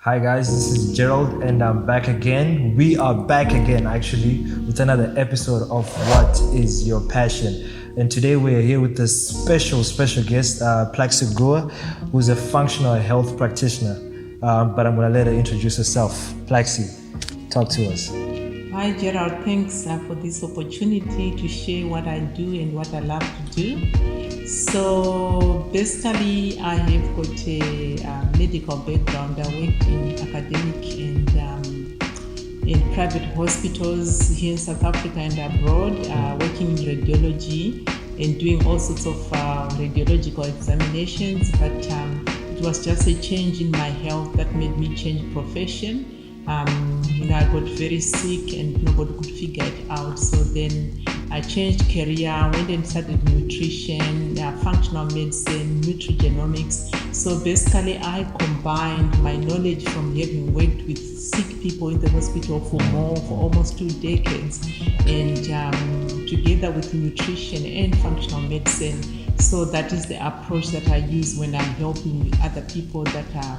Hi guys, this is Gerald and I'm back again. We are back again actually with another episode of What is Your Passion? And today we're here with this special guest, Plaxi Gua, who's a functional health practitioner. But I'm going to let her introduce herself. Plaxi, talk to us. Hi Gerald, thanks for this opportunity to share what I do and what I love to do. So basically I have got a medical background. I worked in academic and in private hospitals here in South Africa and abroad, working in radiology and doing all sorts of radiological examinations, but it was just a change in my health that made me change profession. I got very sick and nobody could figure it out. So then I changed career, went and started nutrition, functional medicine, nutrigenomics. So basically I combined my knowledge from having worked with sick people in the hospital for almost 2 decades, and together with nutrition and functional medicine. So that is the approach that I use when I'm helping other people that are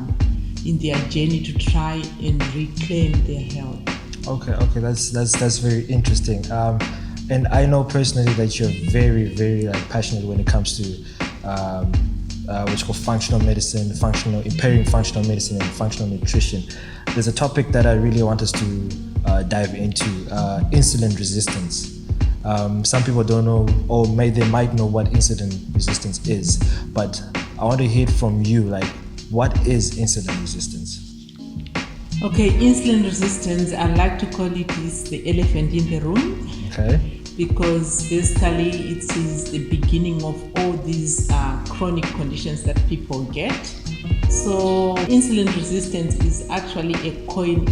in their journey to try and reclaim their health. Okay, that's very interesting. And I know personally that you're very passionate when it comes to what's called functional medicine, impairing functional medicine and functional nutrition. There's a topic that I really want us to dive into, insulin resistance. Some people don't know, or they might know what insulin resistance is, but I want to hear from you, like, what is insulin resistance? Okay, insulin resistance, I like to call it is the elephant in the room. Okay. Because basically it is the beginning of all these chronic conditions that people get. So insulin resistance is actually a coin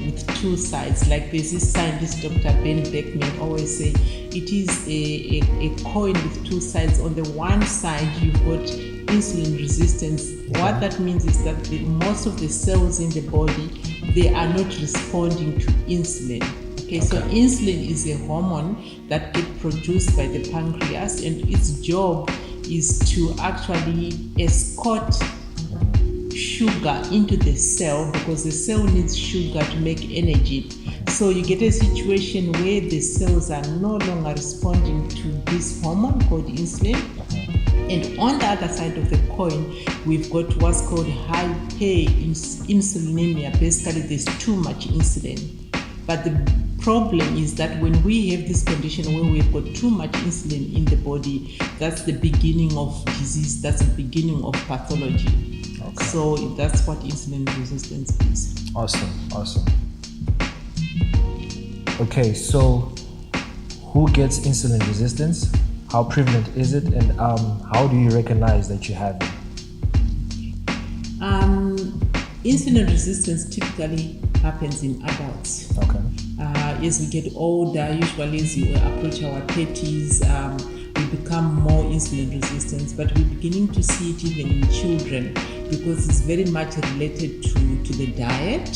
with two sides. Like there's this scientist, Dr. Ben Beckman, always say it is a coin with two sides. On the one side, you've got insulin resistance. Okay. What that means is that most of the cells in the body, they are not responding to insulin. Okay, so insulin is a hormone that gets produced by the pancreas, and its job is to actually escort sugar into the cell, because the cell needs sugar to make energy. So you get a situation where the cells are no longer responding to this hormone called insulin. And on the other side of the coin, we've got what's called hyperinsulinemia. Basically, there's too much insulin. But the problem is that when we have this condition where we've got too much insulin in the body, that's the beginning of disease, that's the beginning of pathology. Okay. So that's what insulin resistance is. Awesome. Okay, so who gets insulin resistance? How prevalent is it, and how do you recognize that you have it? Insulin resistance typically happens in adults. Okay. As we get older, usually as you approach our 30s, we become more insulin resistant, but we're beginning to see it even in children because it's very much related to the diet.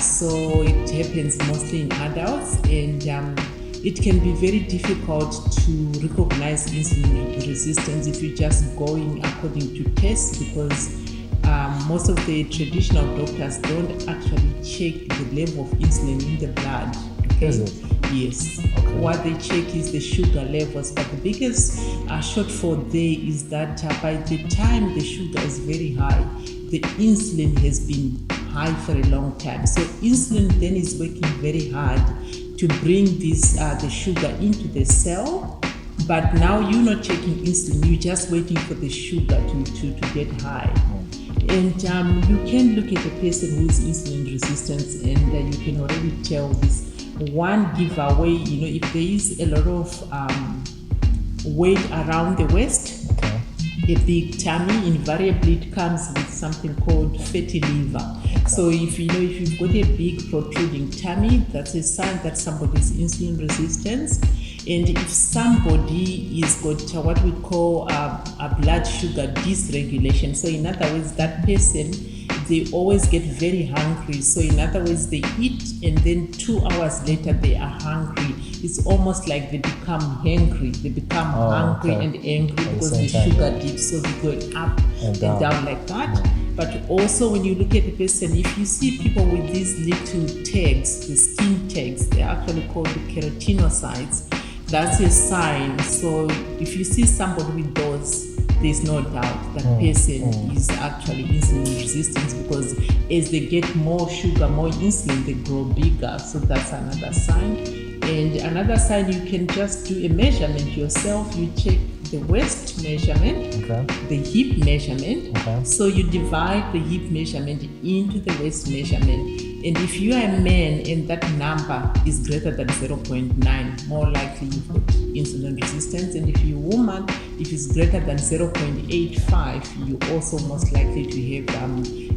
So it happens mostly in adults, and it can be very difficult to recognize insulin resistance if you're just going according to tests, because most of the traditional doctors don't actually check the level of insulin in the blood. Okay? Is it? Yes. Okay. What they check is the sugar levels, but the biggest shortfall there is that by the time the sugar is very high, the insulin has been high for a long time. So insulin then is working very hard to bring this the sugar into the cell. But now you're not checking insulin, you're just waiting for the sugar to get high. And you can look at a person who is insulin resistant, and you can already tell this. One giveaway, if there is a lot of weight around the waist, a big tummy, invariably it comes with something called fatty liver. So if you've got a big protruding tummy, that's a sign that somebody is insulin resistant. And if somebody is got what we call a blood sugar dysregulation, so in other words, that person, they always get very hungry. So in other words, they eat and then 2 hours later they are hungry. It's almost like they become hangry. They become hungry and angry because the sugar dips, so they're going up and down like that. But also when you look at the person, if you see people with these little tags, the skin tags, they're actually called the keratinocytes. That's a sign. So if you see somebody with those, there's no doubt that person is actually insulin resistant, because as they get more sugar, more insulin, they grow bigger. So that's another sign. And another sign, you can just do a measurement yourself. You check the waist measurement, the hip measurement. So you divide the hip measurement into the waist measurement. And if you are a man and that number is greater than 0.9, more likely you've got insulin resistance. And if you're a woman, if it's greater than 0.85, you're also most likely to have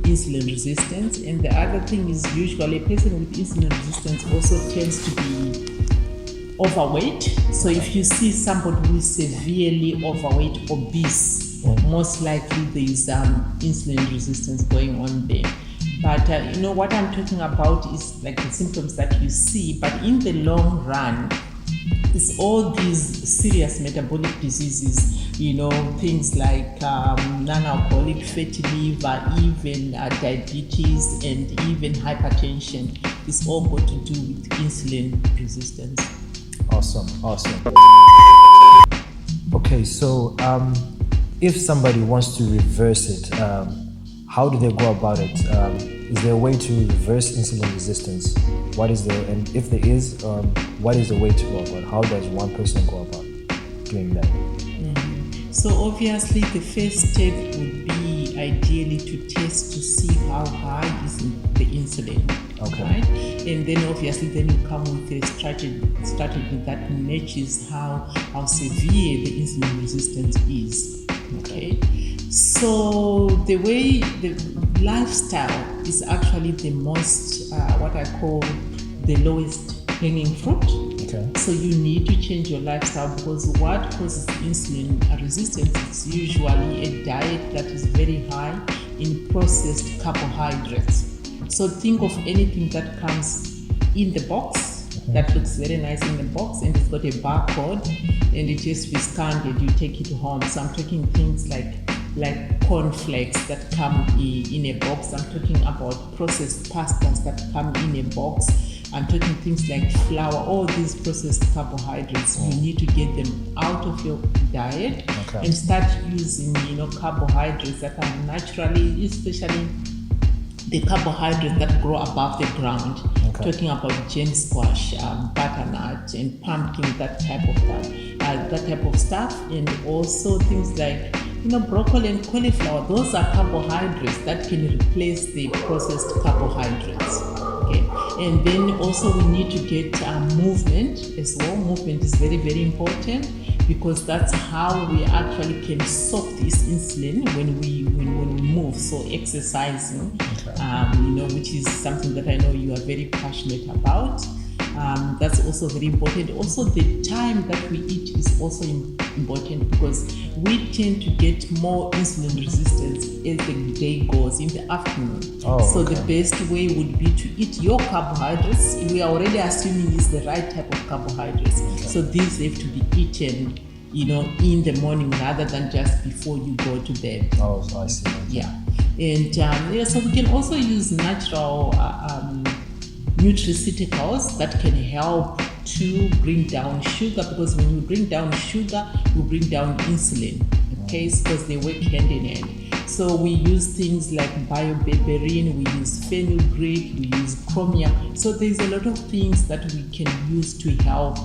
insulin resistance. And the other thing is, usually a person with insulin resistance also tends to be overweight. So if you see somebody who is severely overweight, obese, most likely there is insulin resistance going on there. But what I'm talking about is like the symptoms that you see, but in the long run, it's all these serious metabolic diseases, things like non-alcoholic fatty liver, even diabetes, and even hypertension. It's all got to do with insulin resistance. Awesome. Okay, so if somebody wants to reverse it, how do they go about it? Is there a way to reverse insulin resistance? What is there, and if there is, what is the way to go about it? How does one person go about doing that? So obviously the first step would be ideally to test to see how high is the insulin. Okay. Right? And then obviously then you come with a strategy that matches how severe the insulin resistance is. Okay. So the lifestyle is actually the most what I call the lowest hanging fruit. Okay. So you need to change your lifestyle, because what causes insulin resistance is usually a diet that is very high in processed carbohydrates. So think of anything that comes in the box, that looks very nice in the box, and it's got a barcode, and it has to be scanned and you take it home. So I'm talking things like cornflakes that come in a box. I'm talking about processed pastas that come in a box. I'm talking things like flour, all these processed carbohydrates. You need to get them out of your diet and start using, carbohydrates that are naturally, especially the carbohydrates that grow above the ground. Talking about gem squash, butternut, and pumpkin, that type of stuff, and also things like broccoli and cauliflower. Those are carbohydrates that can replace the processed carbohydrates. Okay, and then also we need to get movement as well. Movement is very, very important, because that's how we actually can soak this insulin when we move. So exercising, which is something that I know you are very passionate about. That's also very important. Also, the time that we eat is also important, because we tend to get more insulin resistance as the day goes in the afternoon. The best way would be to eat your carbohydrates. We are already assuming it's the right type of carbohydrates. So these have to be eaten, in the morning rather than just before you go to bed. So I see. Yeah. And so we can also use natural nutraceuticals that can help to bring down sugar, because when you bring down sugar, you bring down insulin. Okay, because they work hand in hand. So we use things like bioberberine, we use fenugreek, we use chromium. So there's a lot of things that we can use to help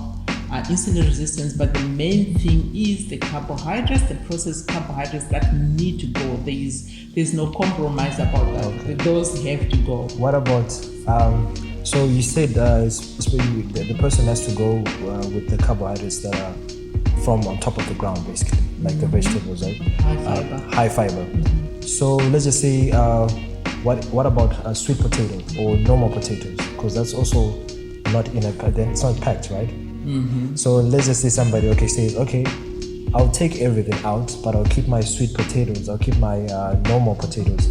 insulin resistance, but the main thing is the carbohydrates, the processed carbohydrates that need to go. There's no compromise about that. Those have to go. What about so you said the person has to go with the carbohydrates that are from on top of the ground, basically, like the vegetables, right? High fiber. So let's just say, what about sweet potato or normal potatoes? Because that's also not in it's not packed, right? So let's just say somebody says, I'll take everything out, but I'll keep my sweet potatoes, I'll keep my normal potatoes.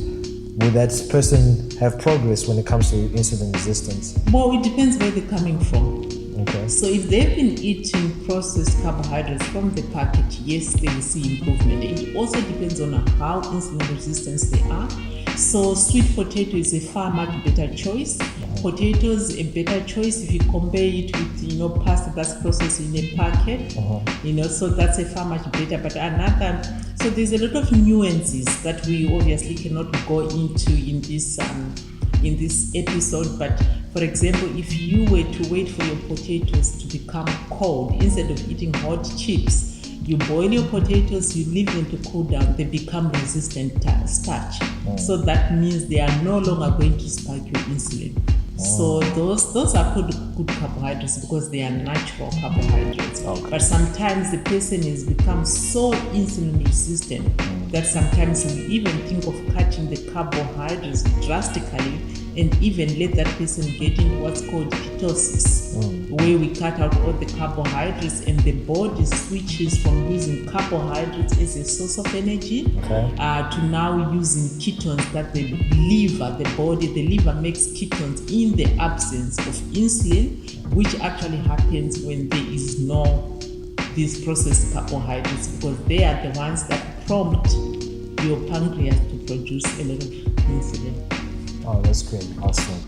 will that person have progress when it comes to insulin resistance? Well, it depends where they're coming from. Okay. So if they've been eating processed carbohydrates from the packet, yes, they will see improvement. It also depends on how insulin resistant they are. So sweet potato is a far much better choice. Potatoes a better choice if you compare it with pasta that's processed in a packet. So that's a far much better. But so there's a lot of nuances that we obviously cannot go into in this episode. But for example, if you were to wait for your potatoes to become cold instead of eating hot chips, you boil your potatoes, you leave them to cool down, they become resistant to starch. So that means they are no longer going to spike your insulin. So those are good carbohydrates because they are natural carbohydrates. Okay. But sometimes the person has become so insulin resistant that sometimes we even think of cutting the carbohydrates drastically and even let that person get into what's called ketosis, where we cut out all the carbohydrates and the body switches from using carbohydrates as a source of energy to now using ketones that the liver makes ketones in the absence of insulin, which actually happens when there is these processed carbohydrates, because they are the ones that prompt your pancreas to produce a lot of insulin. Oh, that's great. Awesome.